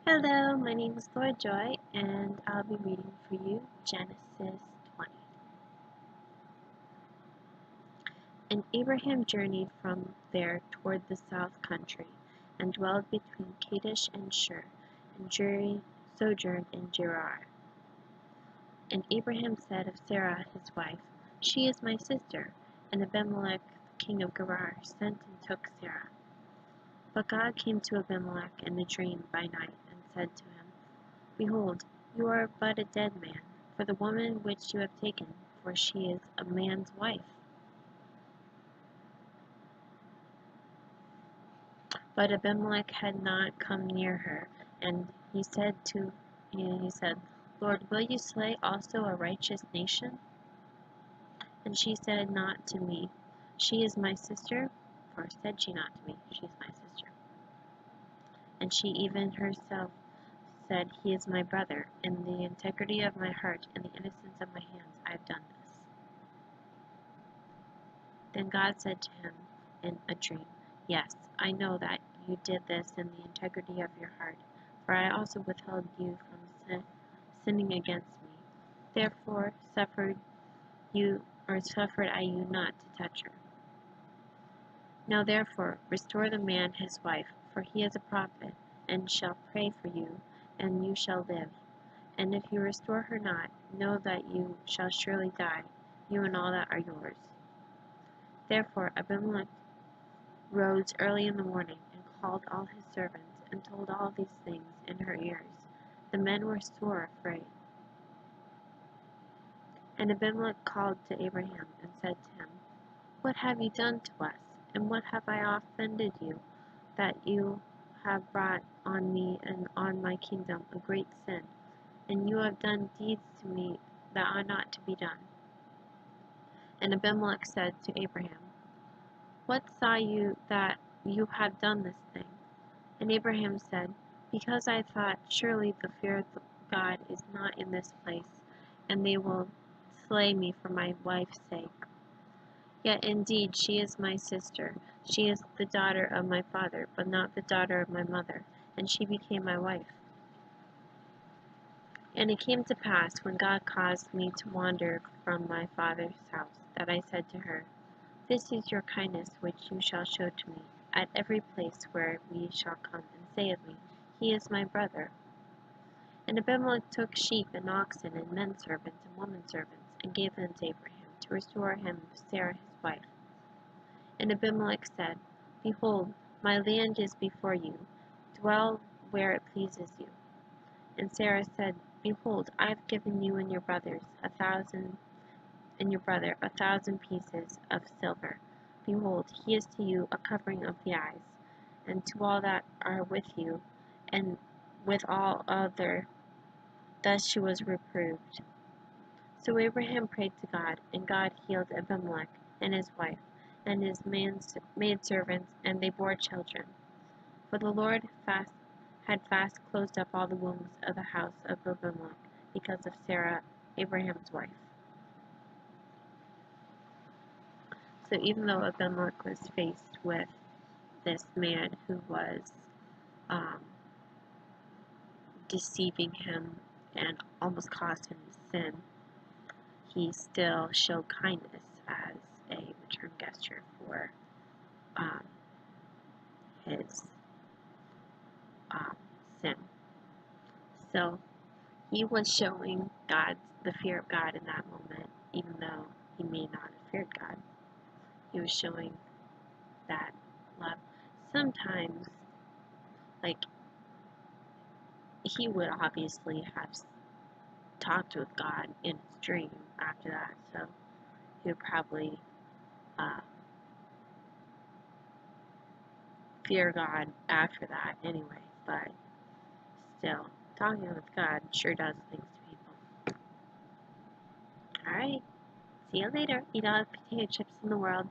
Hello, my name is Laura Joy, and I'll be reading for you Genesis 20. And Abraham journeyed from there toward the south country, and dwelled between Kadesh and Shur, and sojourned in Gerar. And Abraham said of Sarah his wife, She is my sister. And Abimelech king of Gerar sent and took Sarah. But God came to Abimelech in a dream by night, and said to him, Behold, you are but a dead man, for the woman which you have taken, for she is a man's wife. But Abimelech had not come near her, and he said, Lord, will you slay also a righteous nation? And she said not to me, She is my sister, for said she not to me, She is my sister. And she even herself said, He is my brother. In the integrity of my heart and the innocence of my hands I have done this. Then God said to him in a dream, Yes, I know that you did this in the integrity of your heart, for I also withheld you from sinning against me. Therefore suffered I you not to touch her. Now therefore restore the man his wife, for he is a prophet, and shall pray for you, and you shall live. And if you restore her not, know that you shall surely die, you and all that are yours. Therefore Abimelech rose early in the morning, and called all his servants, and told all these things in her ears. The men were sore afraid. And Abimelech called to Abraham, and said to him, What have you done to us, and what have I offended you, that you have brought on me and on my kingdom a great sin? And you have done deeds to me that are not to be done. And Abimelech said to Abraham, What saw you that you have done this thing? And Abraham said, Because I thought, surely the fear of God is not in this place, and they will slay me for my wife's sake. Yet indeed she is my sister. She is the daughter of my father, but not the daughter of my mother, and she became my wife. And it came to pass, when God caused me to wander from my father's house, that I said to her, This is your kindness which you shall show to me, at every place where we shall come, and say of me, He is my brother. And Abimelech took sheep and oxen, and men servants and women servants, and gave them to Abraham, to restore him Sarah his wife. And Abimelech said, Behold, my land is before you, dwell where it pleases you. And Sarah said, Behold, I have given you and your brother 1,000 pieces of silver. Behold, he is to you a covering of the eyes, and to all that are with you, and with all other. Thus she was reproved. So Abraham prayed to God, and God healed Abimelech and his wife, and his maidservants, and they bore children. For the Lord had fast closed up all the wombs of the house of Abimelech, because of Sarah, Abraham's wife. So even though Abimelech was faced with this man who was deceiving him and almost caused him to sin, he still showed kindness as a return gesture for his sin. So he was showing the fear of God in that moment, even though he may not have feared God. He was showing that love. Sometimes, he would obviously have talked with God in his dream after that, so he would probably fear God after that anyway, but still, talking with God sure does things to people. Alright, see you later. Eat all the potato chips in the world.